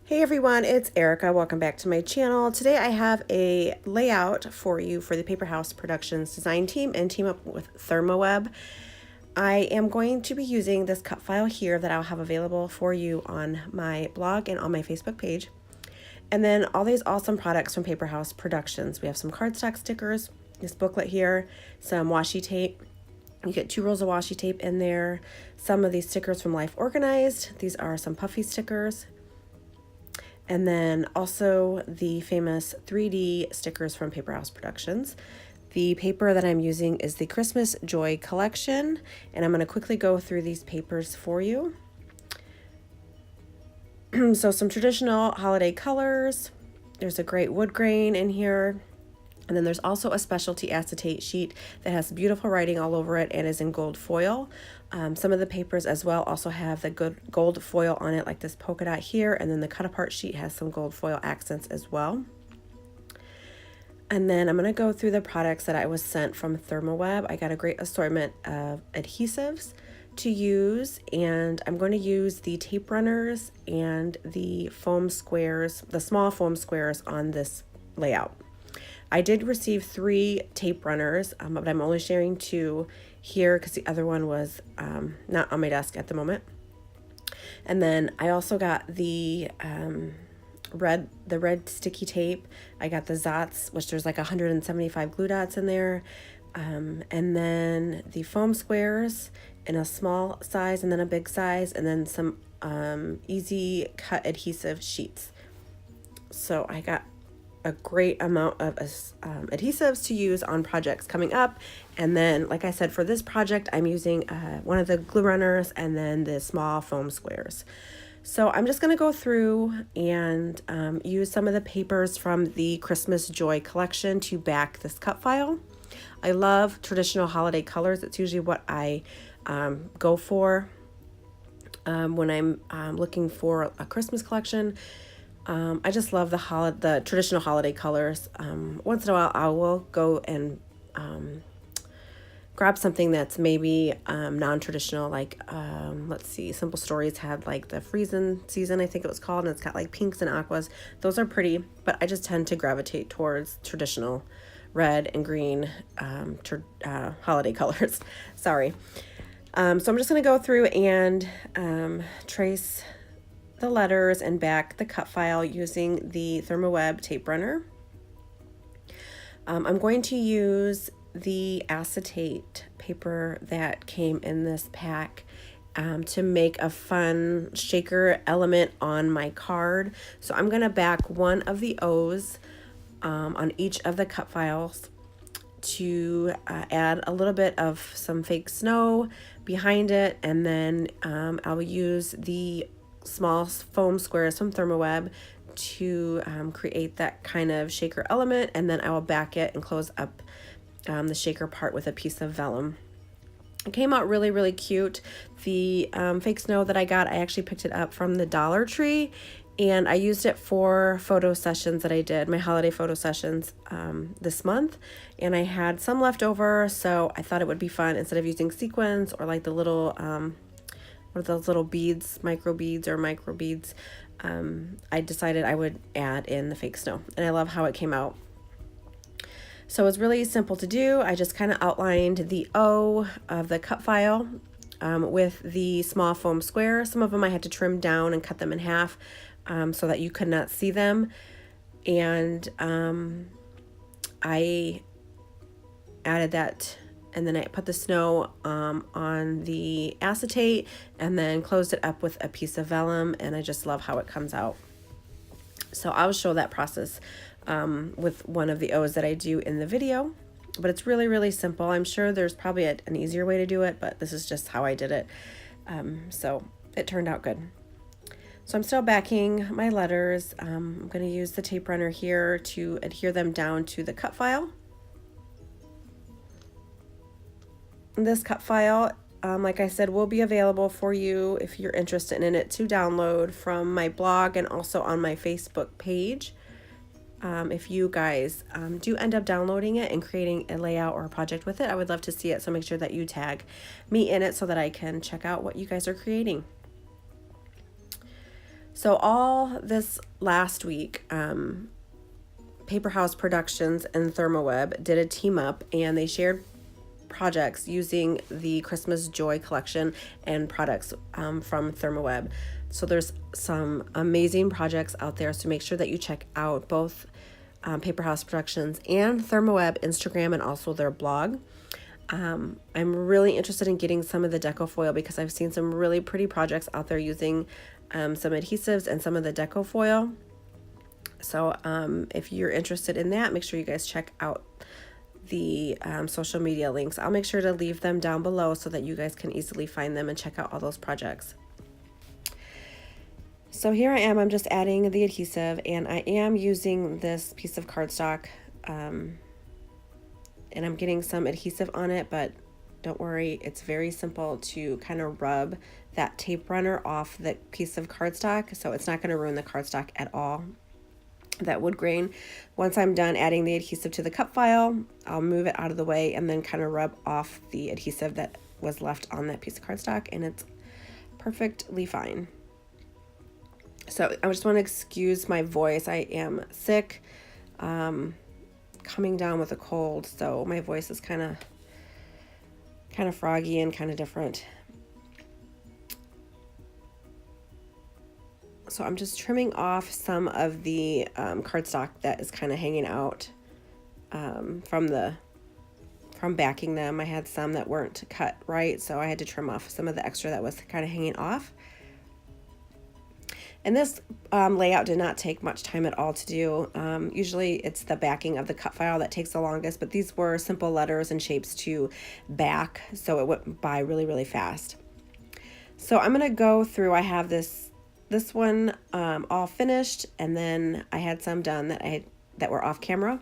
Hey everyone, it's Erica. Welcome back to my channel. Today I have a layout for you for the Paper House Productions design team and team up with ThermoWeb. I am going to be using this cut file here that I'll have available for you on my blog and on my Facebook page. And then all these awesome products from Paper House Productions. We have some cardstock stickers, this booklet here, some washi tape. You get 2 rolls of washi tape in there. Some of these stickers from Life Organized. These are some puffy stickers. And then also the famous 3D stickers from Paper House Productions. The paper that I'm using is the Christmas Joy collection, and I'm going to quickly go through these papers for you. So some traditional holiday colors. There's a great wood grain in here. And then there's also a specialty acetate sheet that has beautiful writing all over it and is in gold foil. Some of the papers as well also have the good gold foil on it, like this polka dot here, and then the cut apart sheet has some gold foil accents as well. And then I'm going to go through the products that I was sent from ThermoWeb. I got a great assortment of adhesives to use, and I'm going to use the tape runners and the foam squares, the small foam squares on this layout. I did receive 3 tape runners, but I'm only sharing 2 here because the other one was not on my desk at the moment. And then I also got the red sticky tape. I got the Zots, which there's like 175 glue dots in there. And then the foam squares in a small size and then a big size, and then some easy cut adhesive sheets. So I got a great amount of adhesives to use on projects coming up. And then, like I said, for this project, I'm using one of the glue runners and then the small foam squares. So I'm just going to go through and use some of the papers from the Christmas Joy collection to back this cut file. I love traditional holiday colors. It's usually what I go for when I'm looking for a Christmas collection. I just love the traditional holiday colors. Once in a while, I will go and grab something that's maybe non-traditional, like let's see, Simple Stories had like the Friesen season, I think it was called, and it's got like pinks and aquas. Those are pretty, but I just tend to gravitate towards traditional red and green holiday colors. Sorry. So I'm just going to go through and trace the letters and back the cut file using the ThermoWeb tape runner. I'm going to use the acetate paper that came in this pack to make a fun shaker element on my card. So I'm going to back one of the O's on each of the cut files to add a little bit of some fake snow behind it, and then I'll use the small foam squares from ThermoWeb to create that kind of shaker element, and then I will back it and close up the shaker part with a piece of vellum. It came out really, really cute. The fake snow that I got, I actually picked it up from the Dollar Tree, and I used it for photo sessions that I did, my holiday photo sessions this month, and I had some left over, so I thought it would be fun instead of using sequins or like the little what are those little beads, micro beads. I decided I would add in the fake snow, and I love how it came out. So it's really simple to do. I just kind of outlined the O of the cut file with the small foam square. Some of them I had to trim down and cut them in half so that you could not see them. And I added that, and then I put the snow on the acetate and then closed it up with a piece of vellum, and I just love how it comes out. So I'll show that process with one of the O's that I do in the video, but it's really, really simple. I'm sure there's probably an easier way to do it, but this is just how I did it. So it turned out good. So I'm still backing my letters. I'm going to use the tape runner here to adhere them down to the cut file. This cut file, like I said, will be available for you if you're interested in it to download from my blog and also on my Facebook page. If you guys do end up downloading it and creating a layout or a project with it, I would love to see it. So make sure that you tag me in it so that I can check out what you guys are creating. So all this last week, Paper House Productions and ThermoWeb did a team up, and they shared projects using the Christmas Joy collection and products from ThermoWeb. So there's some amazing projects out there, so make sure that you check out both Paper House Productions and ThermoWeb Instagram and also their blog. I'm really interested in getting some of the deco foil because I've seen some really pretty projects out there using some adhesives and some of the deco foil. So if you're interested in that, make sure you guys check out the social media links. I'll make sure to leave them down below so that you guys can easily find them and check out all those projects. So here I am, I'm just adding the adhesive, and I am using this piece of cardstock, and I'm getting some adhesive on it, but don't worry, it's very simple to kind of rub that tape runner off the piece of cardstock, so it's not going to ruin the cardstock at all, that wood grain. Once I'm done adding the adhesive to the cut file, I'll move it out of the way and then kind of rub off the adhesive that was left on that piece of cardstock, and it's perfectly fine. So I just want to excuse my voice. I am sick, coming down with a cold, so my voice is kind of froggy and kind of different. So I'm just trimming off some of the cardstock that is kind of hanging out from backing them. I had some that weren't cut right, so I had to trim off some of the extra that was kind of hanging off. And this layout did not take much time at all to do. Usually it's the backing of the cut file that takes the longest, but these were simple letters and shapes to back, so it went by really, really fast. So I'm gonna go through, I have this one all finished, and then I had some done that were off camera.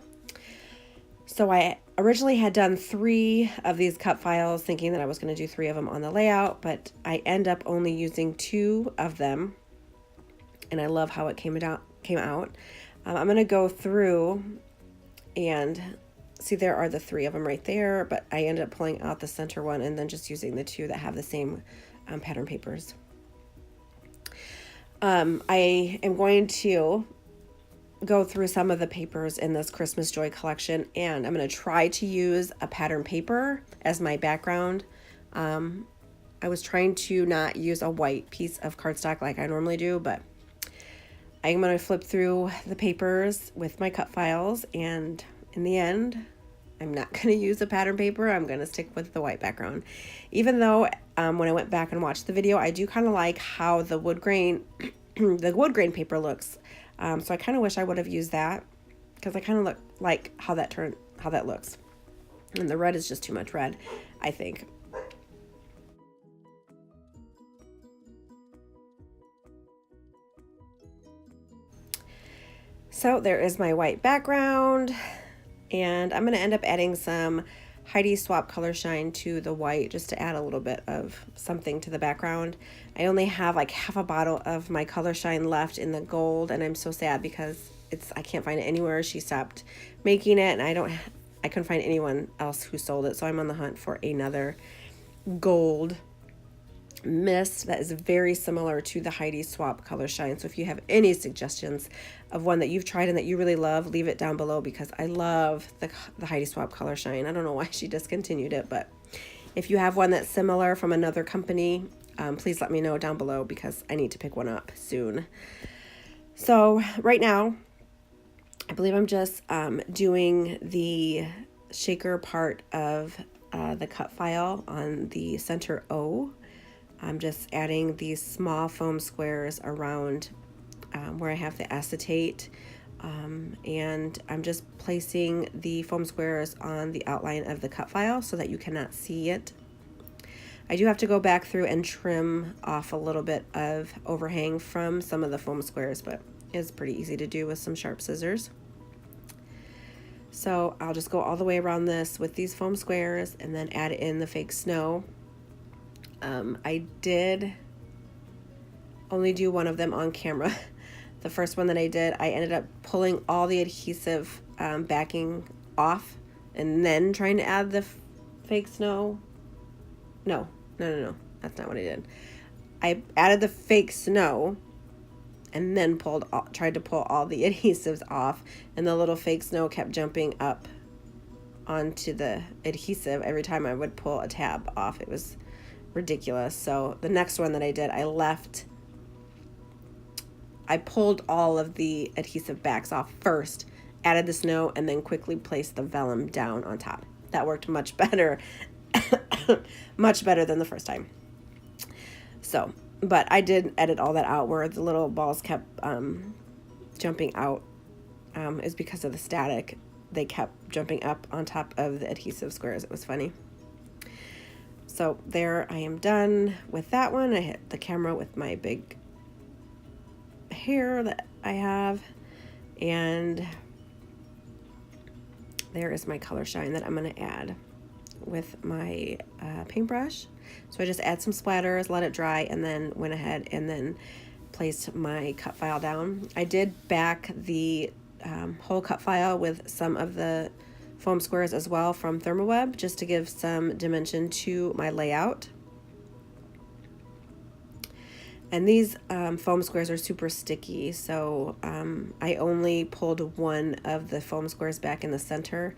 So I originally had done 3 of these cut files, thinking that I was gonna do 3 of them on the layout, but I end up only using 2 of them. And I love how it came out. I'm going to go through and see, there are the 3 of them right there, but I ended up pulling out the center one and then just using the 2 that have the same pattern papers. I am going to go through some of the papers in this Christmas Joy collection, and I'm going to try to use a pattern paper as my background. I was trying to not use a white piece of cardstock like I normally do, but I'm going to flip through the papers with my cut files, and in the end, I'm not going to use a pattern paper. I'm going to stick with the white background. Even though when I went back and watched the video, I do kind of like how the wood grain paper looks. So I kind of wish I would have used that, because I kind of like how that looks. And the red is just too much red, I think. So there is my white background, and I'm going to end up adding some Heidi Swapp Color Shine to the white just to add a little bit of something to the background. I only have like half a bottle of my Color Shine left in the gold, and I'm so sad because I can't find it anywhere. She stopped making it, and I couldn't find anyone else who sold it, so I'm on the hunt for another gold mist that is very similar to the Heidi Swapp Color Shine. So if you have any suggestions of one that you've tried and that you really love, leave it down below, because I love the Heidi Swapp Color Shine. I don't know why she discontinued it, but if you have one that's similar from another company, please let me know down below, because I need to pick one up soon. So right now, I believe I'm just doing the shaker part of the cut file on the center O. I'm just adding these small foam squares around where I have the acetate, and I'm just placing the foam squares on the outline of the cut file so that you cannot see it. I do have to go back through and trim off a little bit of overhang from some of the foam squares, but it's pretty easy to do with some sharp scissors. So I'll just go all the way around this with these foam squares and then add in the fake snow. I did only do one of them on camera. The first one that I did, I ended up pulling all the adhesive backing off and then trying to add the fake snow. No, that's not what I did. I added the fake snow and then tried to pull all the adhesives off, and the little fake snow kept jumping up onto the adhesive every time I would pull a tab off. It was ridiculous. So the next one that I did, I pulled all of the adhesive backs off first, added the snow, and then quickly placed the vellum down on top. That worked much better, much better than the first time. So, but I did edit all that out where the little balls kept jumping out, is because of the static. They kept jumping up on top of the adhesive squares. It was funny. So there, I am done with that one. I hit the camera with my big hair that I have, and there is my color shine that I'm going to add with my paintbrush. So I just add some splatters, let it dry, and then went ahead and then placed my cut file down. I did back the whole cut file with some of the foam squares as well from Thermoweb, just to give some dimension to my layout. And these foam squares are super sticky, so I only pulled one of the foam squares back in the center,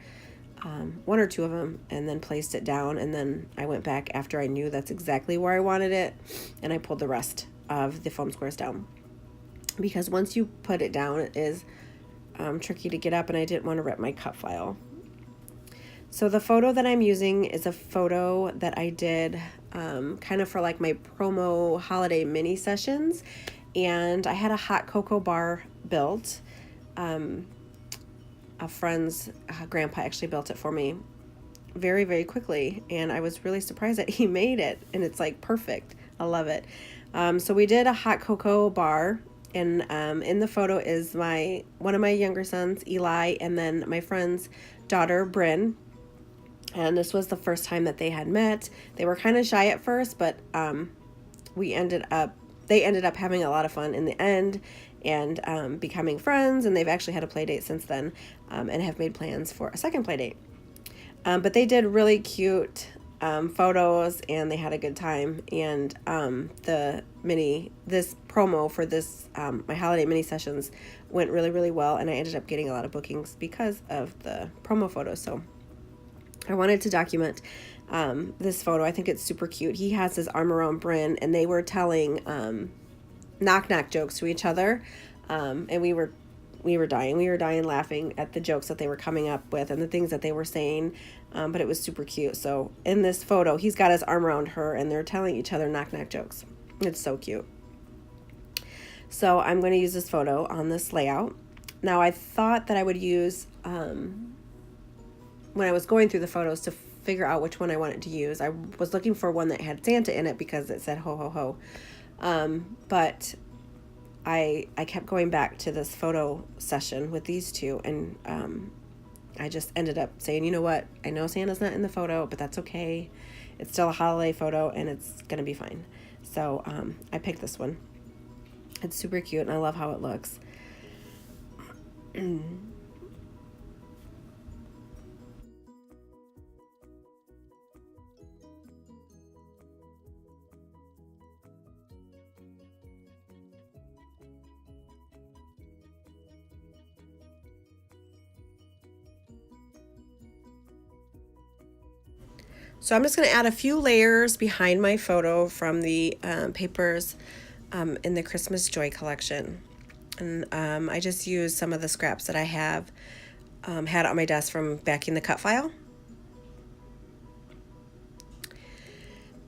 one or two of them, and then placed it down, and then I went back after I knew that's exactly where I wanted it, and I pulled the rest of the foam squares down. Because once you put it down, it is tricky to get up, and I didn't want to rip my cut file. So the photo that I'm using is a photo that I did kind of for like my promo holiday mini sessions, and I had a hot cocoa bar built. A friend's grandpa actually built it for me very, very quickly, and I was really surprised that he made it, and it's like perfect. I love it. So we did a hot cocoa bar, and in the photo is one of my younger sons, Eli, and then my friend's daughter, Bryn. And this was the first time that they had met. They were kind of shy at first, but they ended up having a lot of fun in the end, and becoming friends, and they've actually had a play date since then, and have made plans for a second play date. But they did really cute photos, and they had a good time, and this promo for this my holiday mini sessions went really, really well, and I ended up getting a lot of bookings because of the promo photos. So I wanted to document this photo. I think it's super cute. He has his arm around Bryn, and they were telling knock-knock jokes to each other, and we were dying. We were dying laughing at the jokes that they were coming up with and the things that they were saying, but it was super cute. So in this photo, he's got his arm around her, and they're telling each other knock-knock jokes. It's so cute. So I'm going to use this photo on this layout. Now, I thought that I would use... when I was going through the photos to figure out which one I wanted to use, I was looking for one that had Santa in it because it said ho ho ho. But I kept going back to this photo session with these two, and I just ended up saying, you know what, I know Santa's not in the photo, but that's okay. It's still a holiday photo, and it's gonna be fine. So I picked this one. It's super cute, and I love how it looks. So I'm just going to add a few layers behind my photo from the papers in the Christmas Joy collection. And I just used some of the scraps that I have had on my desk from backing the cut file.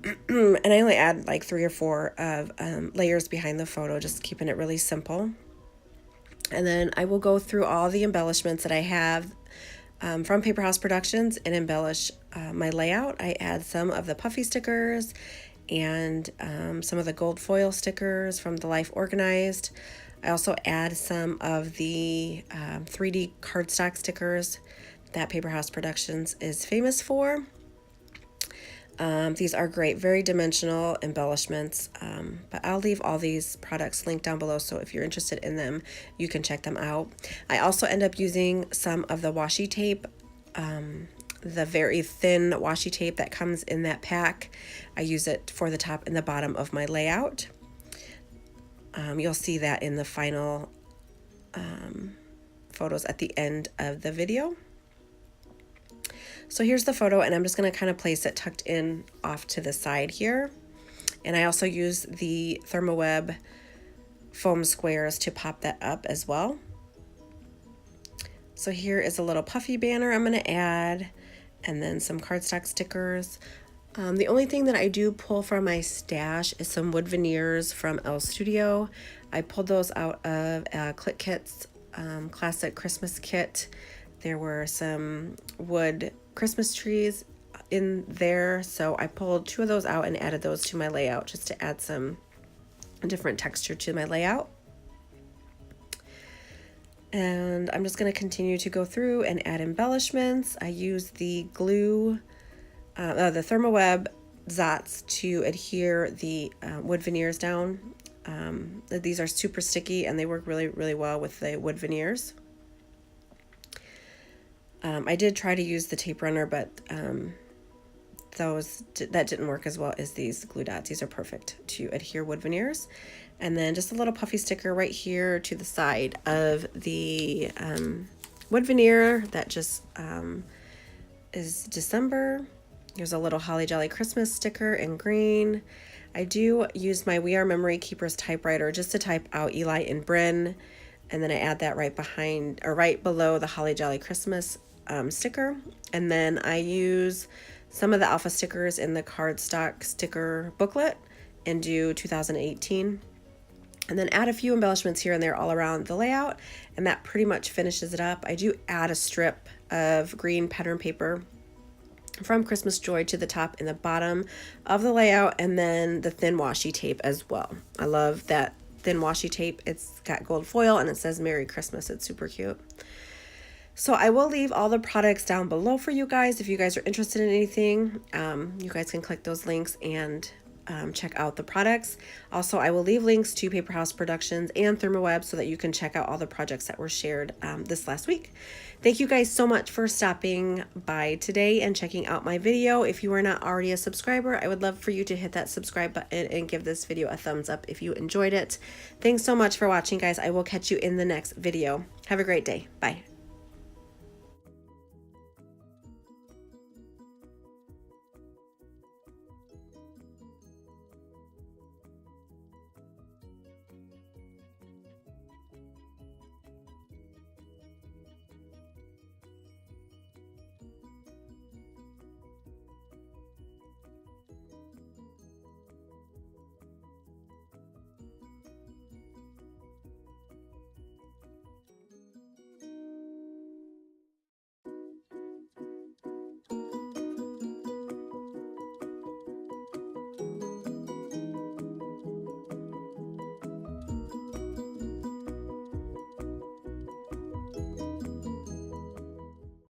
And I only add like 3 or 4 of layers behind the photo, just keeping it really simple. And then I will go through all the embellishments that I have from Paper House Productions and embellish my layout. I add some of the puffy stickers and some of the gold foil stickers from the Life Organized. I also add some of the 3D cardstock stickers that Paper House Productions is famous for. These are great, very dimensional embellishments, but I'll leave all these products linked down below, so if you're interested in them, you can check them out. I also end up using some of the washi tape, the very thin washi tape that comes in that pack. I use it for the top and the bottom of my layout. You'll see that in the final photos at the end of the video. So here's the photo, and I'm just going to kind of place it tucked in off to the side here. And I also use the ThermoWeb foam squares to pop that up as well. So here is a little puffy banner I'm going to add, and then some cardstock stickers. The only thing that I do pull from my stash is some wood veneers from Elle Studio. I pulled those out of Click Kit's classic Christmas kit. There were some wood Christmas trees in there, so I pulled 2 of those out and added those to my layout just to add some different texture to my layout. And I'm just going to continue to go through and add embellishments. I use the glue, the ThermoWeb Zots to adhere the wood veneers down. These are super sticky and they work really, really well with the wood veneers. I did try to use the tape runner, but that didn't work as well as these glue dots. These are perfect to adhere wood veneers. And then just a little puffy sticker right here to the side of the wood veneer that just is December. Here's a little Holly Jolly Christmas sticker in green. I do use my We Are Memory Keepers typewriter just to type out Eli and Bryn, and then I add that right behind or right below the Holly Jolly Christmas sticker. And then I use some of the alpha stickers in the cardstock sticker booklet and do 2018. And then add a few embellishments here and there all around the layout, and that pretty much finishes it up. I do add a strip of green pattern paper from Christmas Joy to the top and the bottom of the layout, and then the thin washi tape as well. I love that thin washi tape. It's got gold foil and it says Merry Christmas. It's super cute. So I will leave all the products down below for you guys. If you guys are interested in anything, you guys can click those links and check out the products. Also, I will leave links to Paper House Productions and ThermoWeb so that you can check out all the projects that were shared this last week. Thank you guys so much for stopping by today and checking out my video. If you are not already a subscriber, I would love for you to hit that subscribe button and give this video a thumbs up if you enjoyed it. Thanks so much for watching, guys. I will catch you in the next video. Have a great day. Bye.